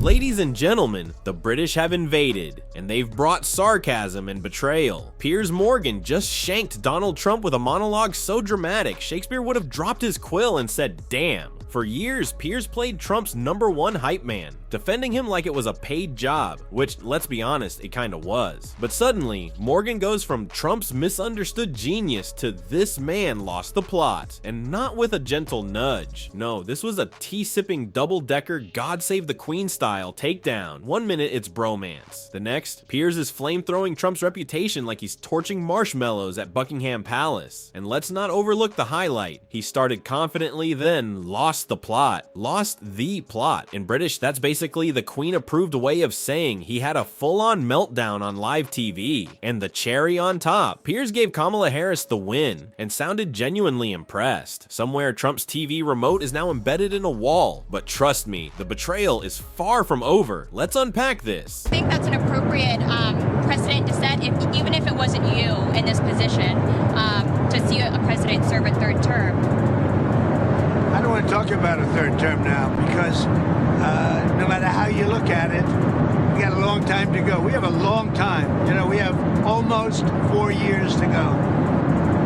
Ladies and gentlemen, the British have invaded, and they've brought sarcasm and betrayal. Piers Morgan just shanked Donald Trump with a monologue so dramatic, Shakespeare would have dropped his quill and said, "Damn." For years, Piers played Trump's #1 hype man, defending him like it was a paid job, which, let's be honest, it kinda was. But suddenly, Morgan goes from Trump's misunderstood genius to this man lost the plot, and not with a gentle nudge. No, this was a tea-sipping double-decker God Save the Queen style takedown. One minute it's bromance. The next, Piers is flame-throwing Trump's reputation like he's torching marshmallows at Buckingham Palace. And let's not overlook the highlight. He started confidently, then lost the plot. Lost the plot. In British, that's basically the Queen-approved way of saying he had a full-on meltdown on live TV. And the cherry on top, Piers gave Kamala Harris the win and sounded genuinely impressed. Somewhere Trump's TV remote is now embedded in a wall, but trust me, the betrayal is far from over. Let's unpack this. I think that's an appropriate precedent to set, even if it wasn't you in this position, to see a president serve a third term. I don't want to talk about a third term now because no matter how you look at it, we got a long time to go. We have a long time. You know, we have almost 4 years to go.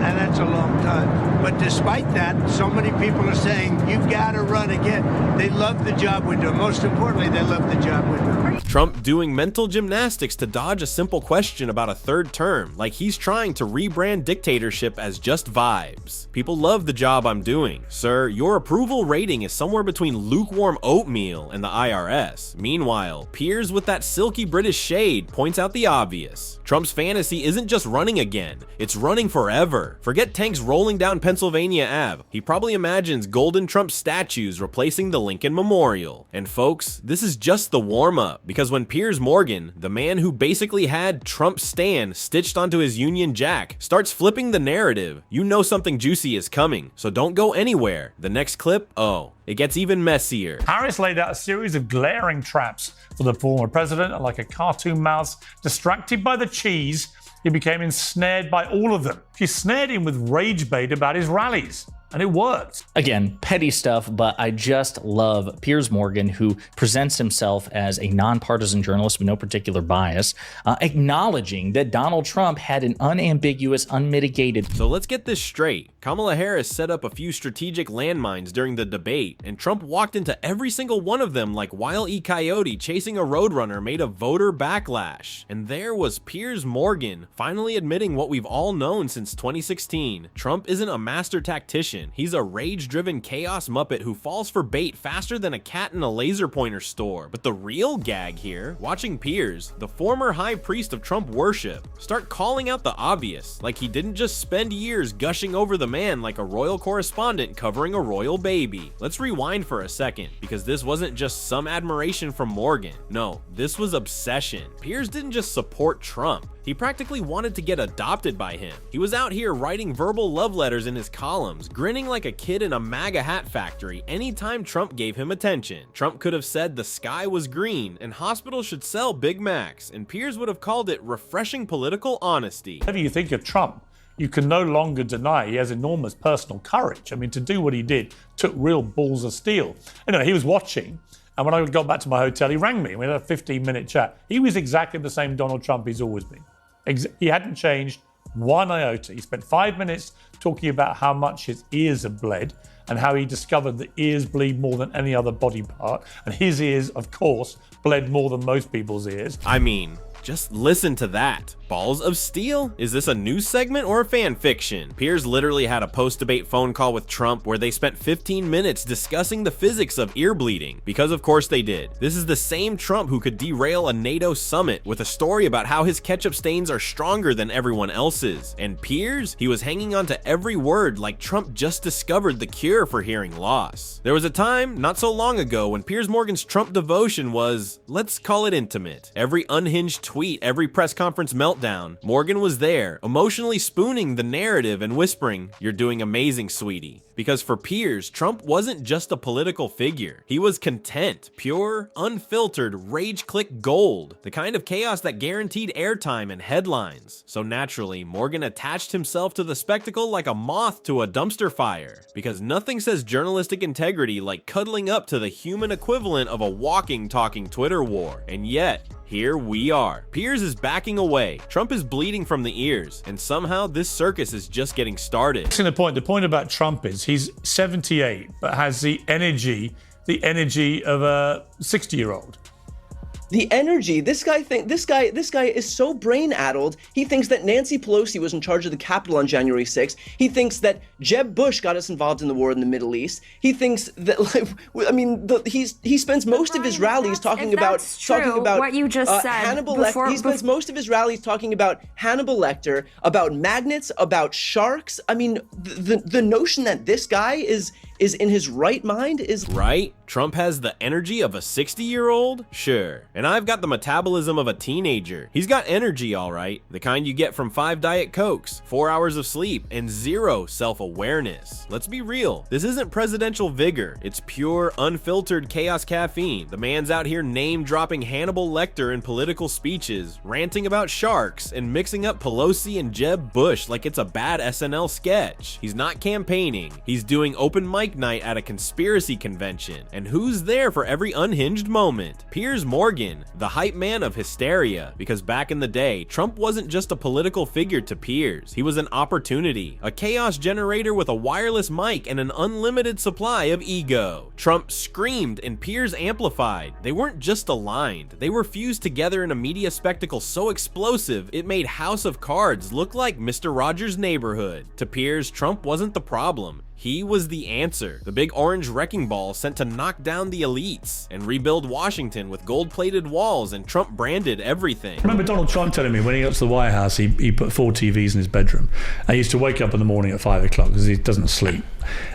And that's a long time. But despite that, so many people are saying, you've got to run again. They love the job we're doing. Most importantly, they love the job we're doing. Trump doing mental gymnastics to dodge a simple question about a third term, like he's trying to rebrand dictatorship as just vibes. People love the job I'm doing. Sir, your approval rating is somewhere between lukewarm oatmeal and the IRS. Meanwhile, Piers with that silky British shade points out the obvious. Trump's fantasy isn't just running again, it's running forever. Forget tanks rolling down Pennsylvania Ave. He probably imagines golden Trump statues replacing the Lincoln Memorial. And folks, this is just the warm-up, because when Piers Morgan, the man who basically had Trump Stan stitched onto his Union Jack, starts flipping the narrative, you know something juicy is coming, so don't go anywhere. The next clip, oh, it gets even messier. Harris laid out a series of glaring traps for the former president, and like a cartoon mouse distracted by the cheese, he became ensnared by all of them. She snared him with rage bait about his rallies. And it worked. Again, petty stuff, but I just love Piers Morgan, who presents himself as a nonpartisan journalist with no particular bias, acknowledging that Donald Trump had an unambiguous, unmitigated. So let's get this straight. Kamala Harris set up a few strategic landmines during the debate, and Trump walked into every single one of them like Wile E. Coyote chasing a roadrunner made of voter backlash. And there was Piers Morgan, finally admitting what we've all known since 2016. Trump isn't a master tactician. He's a rage-driven chaos muppet who falls for bait faster than a cat in a laser pointer store. But the real gag here, watching Piers, the former high priest of Trump worship, start calling out the obvious, like he didn't just spend years gushing over the man like a royal correspondent covering a royal baby. Let's rewind for a second, because this wasn't just some admiration from Morgan. No, this was obsession. Piers didn't just support Trump. He practically wanted to get adopted by him. He was out here writing verbal love letters in his columns, grinning like a kid in a MAGA hat factory anytime Trump gave him attention. Trump could have said the sky was green and hospitals should sell Big Macs, and Piers would have called it refreshing political honesty. Whatever you think of Trump, you can no longer deny he has enormous personal courage. I mean, to do what he did took real balls of steel. Anyway, he was watching, and when I got back to my hotel, he rang me. We had a 15-minute chat. He was exactly the same Donald Trump he's always been. He hadn't changed one iota. He spent 5 minutes talking about how much his ears had bled and how he discovered that ears bleed more than any other body part. And his ears, of course, bled more than most people's ears. I mean, just listen to that. Balls of steel? Is this a news segment or a fan fiction? Piers literally had a post-debate phone call with Trump where they spent 15 minutes discussing the physics of ear bleeding, because of course they did. This is the same Trump who could derail a NATO summit with a story about how his ketchup stains are stronger than everyone else's. And Piers, he was hanging on to every word like Trump just discovered the cure for hearing loss. There was a time, not so long ago, when Piers Morgan's Trump devotion was, let's call it intimate. Every unhinged tweet tweet every press conference meltdown, Morgan was there, emotionally spooning the narrative and whispering, "You're doing amazing, sweetie." Because for Piers, Trump wasn't just a political figure. He was content, pure, unfiltered, rage-click gold, the kind of chaos that guaranteed airtime and headlines. So naturally, Morgan attached himself to the spectacle like a moth to a dumpster fire. Because nothing says journalistic integrity like cuddling up to the human equivalent of a walking, talking Twitter war. And yet, here we are. Piers is backing away. Trump is bleeding from the ears. And somehow this circus is just getting started. The point about Trump is he's 78, but has the energy of a 60-year-old. The energy, this guy is so brain-addled. He thinks that Nancy Pelosi was in charge of the Capitol on January 6th. He thinks that Jeb Bush got us involved in the war in the Middle East. He thinks that, he spends most of his rallies talking about what you just said. Hannibal Lecter. He spends most of his rallies talking about Hannibal Lecter, about magnets, about sharks. I mean, the notion that this guy is in his right mind is right. Trump has the energy of a 60-year-old? Sure. And I've got the metabolism of a teenager. He's got energy, all right. The kind you get from 5 Diet Cokes, 4 hours of sleep, and 0 self-awareness. Let's be real. This isn't presidential vigor. It's pure, unfiltered chaos caffeine. The man's out here name-dropping Hannibal Lecter in political speeches, ranting about sharks, and mixing up Pelosi and Jeb Bush like it's a bad SNL sketch. He's not campaigning. He's doing open mic night at a conspiracy convention. And who's there for every unhinged moment? Piers Morgan, the hype man of hysteria. Because back in the day, Trump wasn't just a political figure to Piers. He was an opportunity, a chaos generator with a wireless mic and an unlimited supply of ego. Trump screamed and Piers amplified. They weren't just aligned. They were fused together in a media spectacle so explosive, it made House of Cards look like Mr. Rogers' Neighborhood. To Piers, Trump wasn't the problem. He was the answer, the big orange wrecking ball sent to knock down the elites and rebuild Washington with gold-plated walls and Trump-branded everything. I remember Donald Trump telling me when he got to the White House, he put 4 TVs in his bedroom. And he used to wake up in the morning at 5 o'clock because he doesn't sleep.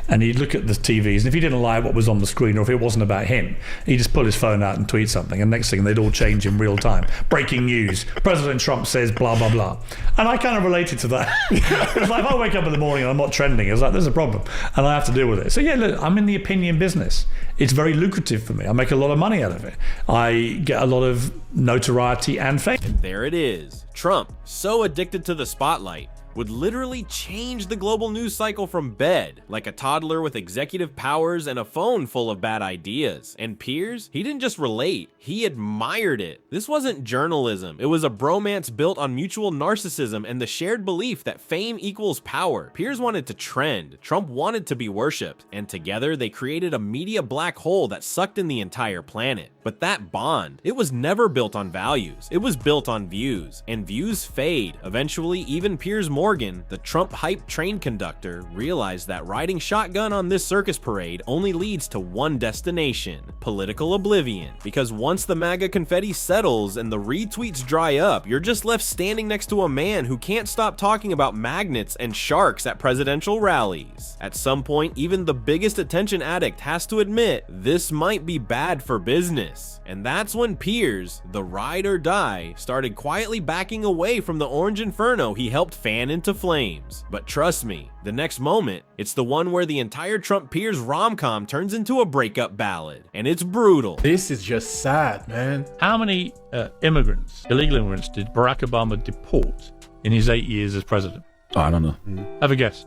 And he'd look at the TVs, and if he didn't like what was on the screen or if it wasn't about him, he'd just pull his phone out and tweet something, and next thing they'd all change in real time. Breaking news, President Trump says blah, blah, blah. And I kind of related to that. It was like, if I wake up in the morning and I'm not trending, it's like, there's a problem, and I have to deal with it. So yeah, look, I'm in the opinion business. It's very lucrative for me. I make a lot of money out of it. I get a lot of notoriety and fame. And there it is. Trump, so addicted to the spotlight, would literally change the global news cycle from bed, like a toddler with executive powers and a phone full of bad ideas. And Piers, he didn't just relate, he admired it. This wasn't journalism, it was a bromance built on mutual narcissism and the shared belief that fame equals power. Piers wanted to trend, Trump wanted to be worshipped, and together they created a media black hole that sucked in the entire planet. But that bond, it was never built on values, it was built on views, and views fade. Eventually, even Piers Morgan, the Trump hype train conductor, realized that riding shotgun on this circus parade only leads to one destination: political oblivion. Because once the MAGA confetti settles and the retweets dry up, you're just left standing next to a man who can't stop talking about magnets and sharks at presidential rallies. At some point, even the biggest attention addict has to admit this might be bad for business. And that's when Piers, the ride or die, started quietly backing away from the orange inferno he helped fan into flames. But trust me, the next moment, it's the one where the entire Trump-Piers rom-com turns into a breakup ballad. And it's brutal. This is just sad, man. How many illegal immigrants, did Barack Obama deport in his 8 years as president? Oh, I don't know. Have a guess.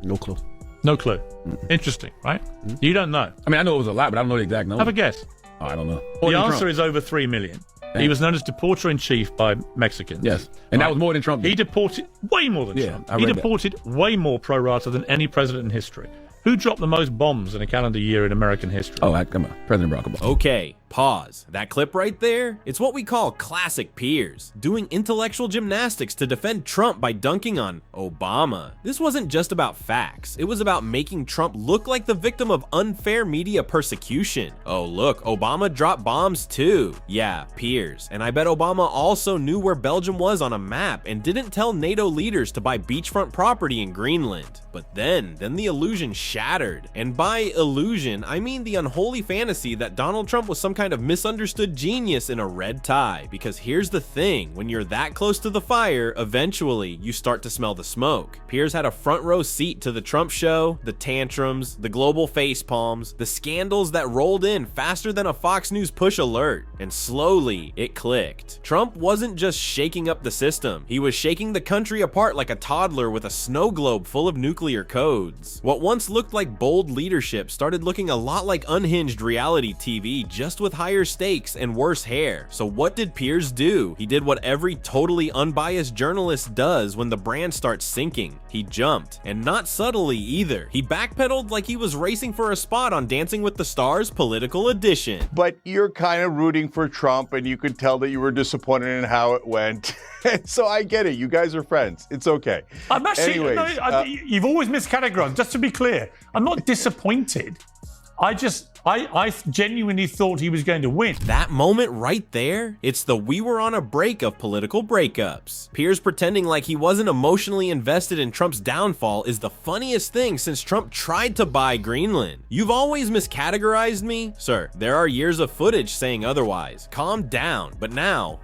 No clue. No clue. Interesting, right? You don't know. I mean, I know it was a lot, but I don't know the exact number. Have a guess. Oh, I don't know. The answer is over 3 million. Damn. He was known as deporter-in-chief by Mexicans. Yes, and that was more than Trump did. He deported way more than Trump. He deported way more pro rata than any president in history. Who dropped the most bombs in a calendar year in American history? Oh, come on. President Barack Obama. Okay, pause. That clip right there, it's what we call classic Piers, doing intellectual gymnastics to defend Trump by dunking on Obama. This wasn't just about facts, it was about making Trump look like the victim of unfair media persecution. Oh look, Obama dropped bombs too. Yeah, Piers. And I bet Obama also knew where Belgium was on a map and didn't tell NATO leaders to buy beachfront property in Greenland. But then the illusion shattered. And by illusion, I mean the unholy fantasy that Donald Trump was some kind of misunderstood genius in a red tie, because here's the thing, when you're that close to the fire, eventually you start to smell the smoke. Piers had a front row seat to the Trump show, the tantrums, the global face palms, the scandals that rolled in faster than a Fox News push alert, and slowly it clicked. Trump wasn't just shaking up the system, he was shaking the country apart like a toddler with a snow globe full of nuclear codes. What once looked like bold leadership started looking a lot like unhinged reality TV, just with higher stakes and worse hair. So what did Piers do? He did what every totally unbiased journalist does when the brand starts sinking. He jumped, and not subtly either. He backpedaled like he was racing for a spot on Dancing with the Stars Political Edition. But you're kind of rooting for Trump, and you could tell that you were disappointed in how it went. So I get it. You guys are friends. It's okay. I'm actually, Anyways, you've always miscategorized. Just to be clear, I'm not disappointed. I genuinely thought he was going to win. That moment right there, it's the we were on a break of political breakups. Piers pretending like he wasn't emotionally invested in Trump's downfall is the funniest thing since Trump tried to buy Greenland. You've always miscategorized me? Sir, there are years of footage saying otherwise. Calm down. But now,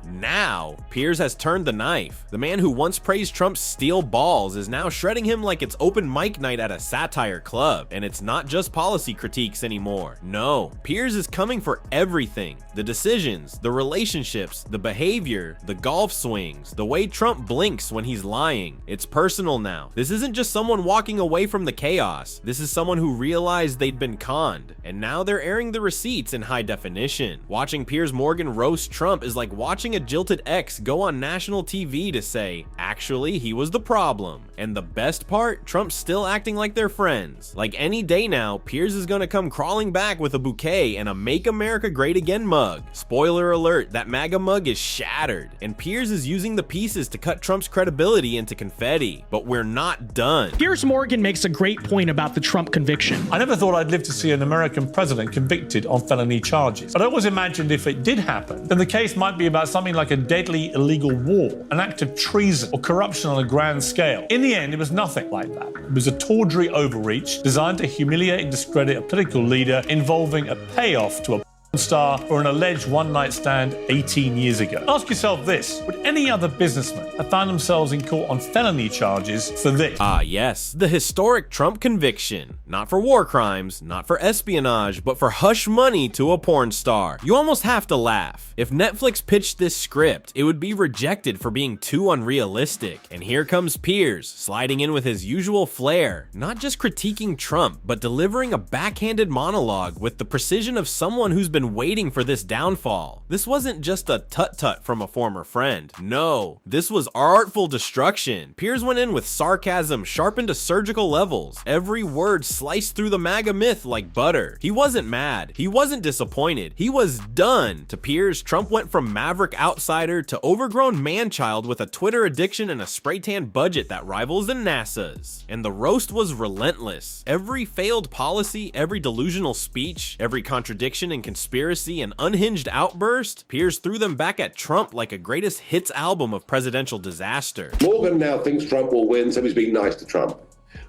Piers has turned the knife. The man who once praised Trump's steel balls is now shredding him like it's open mic night at a satire club. And it's not just policy critiques anymore. No, Piers is coming for everything. The decisions, the relationships, the behavior, the golf swings, the way Trump blinks when he's lying. It's personal now. This isn't just someone walking away from the chaos. This is someone who realized they'd been conned, and now they're airing the receipts in high definition. Watching Piers Morgan roast Trump is like watching a jilted ex go on national TV to say, actually, he was the problem. And the best part, Trump's still acting like they're friends. Like any day now, Piers is gonna come crawling back with a bouquet and a Make America Great Again mug. Spoiler alert, that MAGA mug is shattered, and Piers is using the pieces to cut Trump's credibility into confetti. But we're not done. Piers Morgan makes a great point about the Trump conviction. I never thought I'd live to see an American president convicted on felony charges. But I always imagined if it did happen, then the case might be about something like a deadly illegal war, an act of treason, or corruption on a grand scale. In the end, it was nothing like that. It was a tawdry overreach designed to humiliate and discredit a political leader involving a payoff to a star for an alleged one-night stand 18 years ago. Ask yourself this: would any other businessman have found themselves in court on felony charges for this? Ah yes, the historic Trump conviction. Not for war crimes, not for espionage, but for hush money to a porn star. You almost have to laugh. If Netflix pitched this script, it would be rejected for being too unrealistic. And here comes Piers, sliding in with his usual flair, not just critiquing Trump, but delivering a backhanded monologue with the precision of someone who's been waiting for this downfall. This wasn't just a tut-tut from a former friend. No, this was artful destruction. Piers went in with sarcasm sharpened to surgical levels. Every word sliced through the MAGA myth like butter. He wasn't mad. He wasn't disappointed. He was done. To Piers, Trump went from maverick outsider to overgrown man-child with a Twitter addiction and a spray-tan budget that rivals the NASA's. And the roast was relentless. Every failed policy, every delusional speech, every contradiction and conspiracy and unhinged outburst, Piers threw them back at Trump like a greatest hits album of presidential disaster. Morgan now thinks Trump will win, so he's being nice to Trump.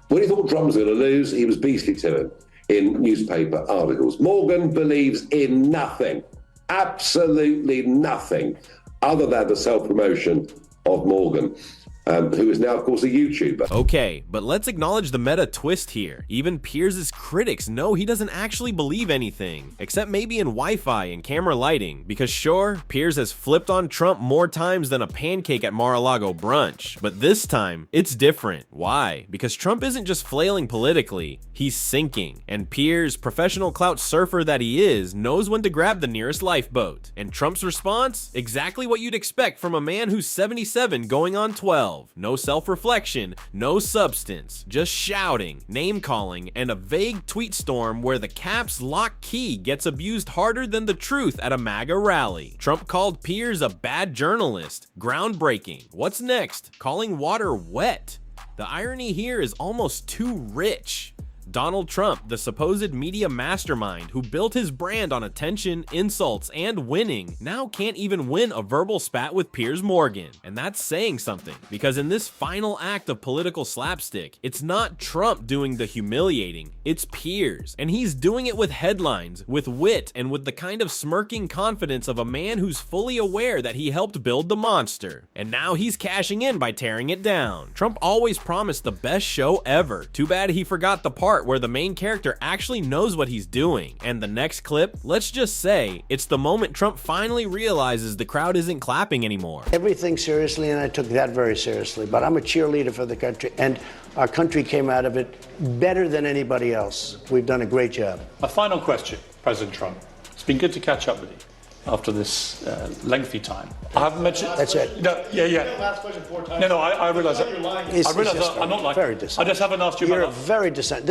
When he thought Trump was going to lose, he was beastly to him in newspaper articles. Morgan believes in nothing, absolutely nothing, other than the self-promotion of Morgan. Who is now, of course, a YouTuber. Okay, but let's acknowledge the meta twist here. Even Piers' critics know he doesn't actually believe anything, except maybe in Wi-Fi and camera lighting, because sure, Piers has flipped on Trump more times than a pancake at Mar-a-Lago brunch, but this time, it's different. Why? Because Trump isn't just flailing politically, he's sinking, and Piers, professional clout surfer that he is, knows when to grab the nearest lifeboat. And Trump's response? Exactly what you'd expect from a man who's 77 going on 12. No self-reflection, no substance, just shouting, name-calling, and a vague tweet storm where the caps lock key gets abused harder than the truth at a MAGA rally. Trump called Piers a bad journalist. Groundbreaking. What's next? Calling water wet. The irony here is almost too rich. Donald Trump, the supposed media mastermind who built his brand on attention, insults, and winning, now can't even win a verbal spat with Piers Morgan. And that's saying something, because in this final act of political slapstick, it's not Trump doing the humiliating, it's Piers. And he's doing it with headlines, with wit, and with the kind of smirking confidence of a man who's fully aware that he helped build the monster. And now he's cashing in by tearing it down. Trump always promised the best show ever. Too bad he forgot the part where the main character actually knows what he's doing. And the next clip, let's just say, it's the moment Trump finally realizes the crowd isn't clapping anymore. Everything seriously, and I took that very seriously, but I'm a cheerleader for the country, and our country came out of it better than anybody else. We've done a great job. My final question, President Trump. It's been good to catch up with you after this lengthy time. I haven't mentioned... That's it. No, yeah. Last question 4 times. No, I realise that. It's I realise just that I'm not like... very dishonest. I just haven't asked you You're about... very dishonest.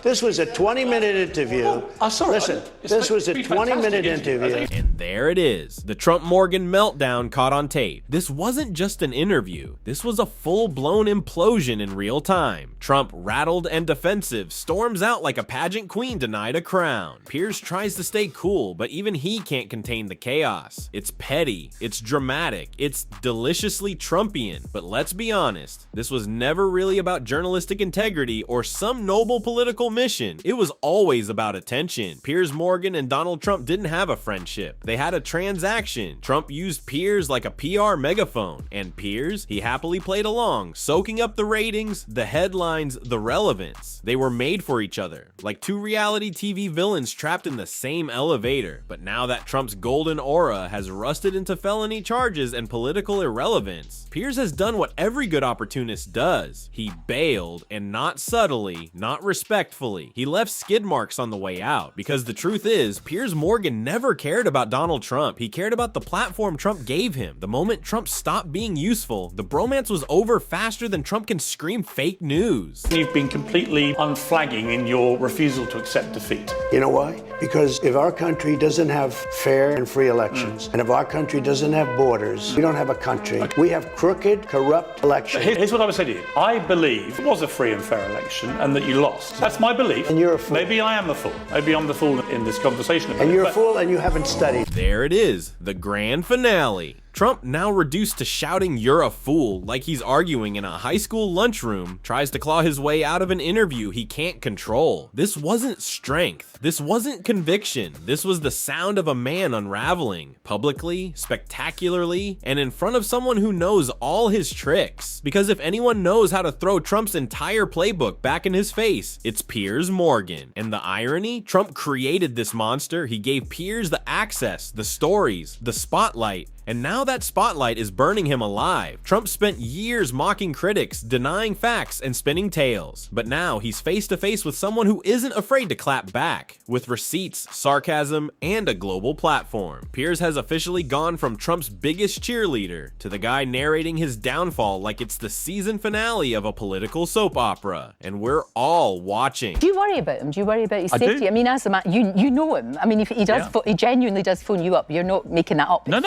This was a 20-minute interview. Oh, sorry. Listen, this was a 20-minute interview. And there it is. The Trump-Morgan meltdown caught on tape. This wasn't just an interview. This was a full-blown implosion in real time. Trump, rattled and defensive, storms out like a pageant queen denied a crown. Piers tries to stay cool, but even he can't contain the chaos. It's petty, it's dramatic, it's deliciously Trumpian. But let's be honest, this was never really about journalistic integrity or some noble political mission. It was always about attention. Piers Morgan and Donald Trump didn't have a friendship. They had a transaction. Trump used Piers like a PR megaphone, and Piers, he happily played along, soaking up the ratings, the headlines, the relevance. They were made for each other, like two reality TV villains trapped in the same elevator. But now that Trump's golden aura has rusted into felony charges and political irrelevance, Piers has done what every good opportunist does. He bailed, and not subtly, not respectfully. He left skid marks on the way out, because the truth is, Piers Morgan never cared about Donald Trump. He cared about the platform Trump gave him. The moment Trump stopped being useful, the bromance was over faster than Trump can scream fake news. You've been completely unflagging in your refusal to accept defeat. You know why? Because if our country doesn't have fair and free elections, and if our country doesn't have borders, we don't have a country. We have crooked, corrupt elections. Here's what I would say to you. I believe it was a free and fair election and that you lost. That's my belief. And you're a fool. Maybe I am a fool. Maybe I'm the fool in this conversation. And you're a fool and you haven't studied. There it is, the grand finale. Trump, now reduced to shouting "you're a fool" like he's arguing in a high school lunchroom, tries to claw his way out of an interview he can't control. This wasn't strength. This wasn't conviction. This was the sound of a man unraveling, publicly, spectacularly, and in front of someone who knows all his tricks. Because if anyone knows how to throw Trump's entire playbook back in his face, it's Piers Morgan. And the irony? Trump created this monster. He gave Piers the access, the stories, the spotlight, and now that spotlight is burning him alive. Trump spent years mocking critics, denying facts, and spinning tales. But now he's face to face with someone who isn't afraid to clap back, with receipts, sarcasm, and a global platform. Piers has officially gone from Trump's biggest cheerleader to the guy narrating his downfall like it's the season finale of a political soap opera. And we're all watching. Do you worry about him? Do you worry about his safety? I mean, as a man, you know him. I mean, if he does, he genuinely does phone you up. You're not making that up. No,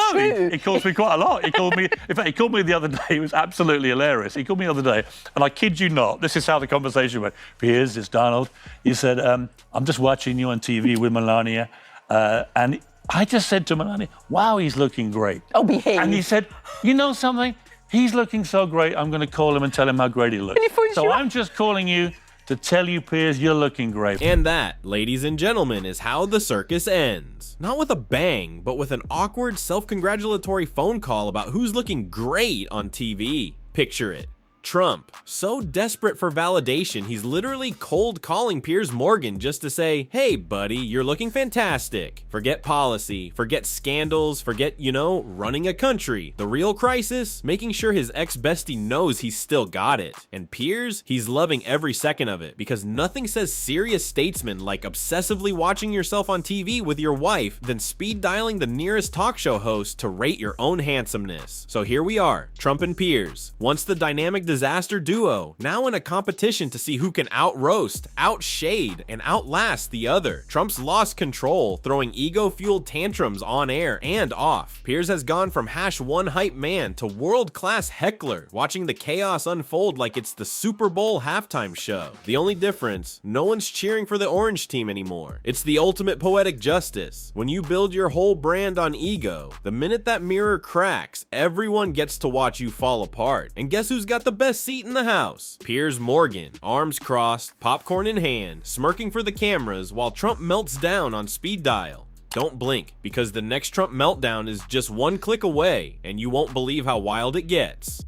he calls me quite a lot. He called me, in fact, he called me the other day. It was absolutely hilarious. He called me the other day, and I kid you not, this is how the conversation went. Piers, it's Donald. He said, I'm just watching you on TV with Melania, and I just said to Melania, wow, he's looking great. Oh, behave. And he said, you know something? He's looking so great, I'm going to call him and tell him how great he looks. So I'm just calling you to tell you, Piers, you're looking great. And that, ladies and gentlemen, is how the circus ends. Not with a bang, but with an awkward, self-congratulatory phone call about who's looking great on TV. Picture it. Trump, so desperate for validation, he's literally cold calling Piers Morgan just to say, hey buddy, you're looking fantastic. Forget policy, forget scandals, forget, running a country. The real crisis? Making sure his ex-bestie knows he's still got it. And Piers, he's loving every second of it, because nothing says serious statesman like obsessively watching yourself on TV with your wife than speed dialing the nearest talk show host to rate your own handsomeness. So here we are, Trump and Piers. Once the dynamic disaster duo, now in a competition to see who can out-roast, out-shade, and outlast the other. Trump's lost control, throwing ego-fueled tantrums on air and off. Piers has gone from #1 hype man to world-class heckler, watching the chaos unfold like it's the Super Bowl halftime show. The only difference, no one's cheering for the orange team anymore. It's the ultimate poetic justice. When you build your whole brand on ego, the minute that mirror cracks, everyone gets to watch you fall apart. And guess who's got the best seat in the house? Piers Morgan, arms crossed, popcorn in hand, smirking for the cameras while Trump melts down on speed dial. Don't blink, because the next Trump meltdown is just one click away, and you won't believe how wild it gets.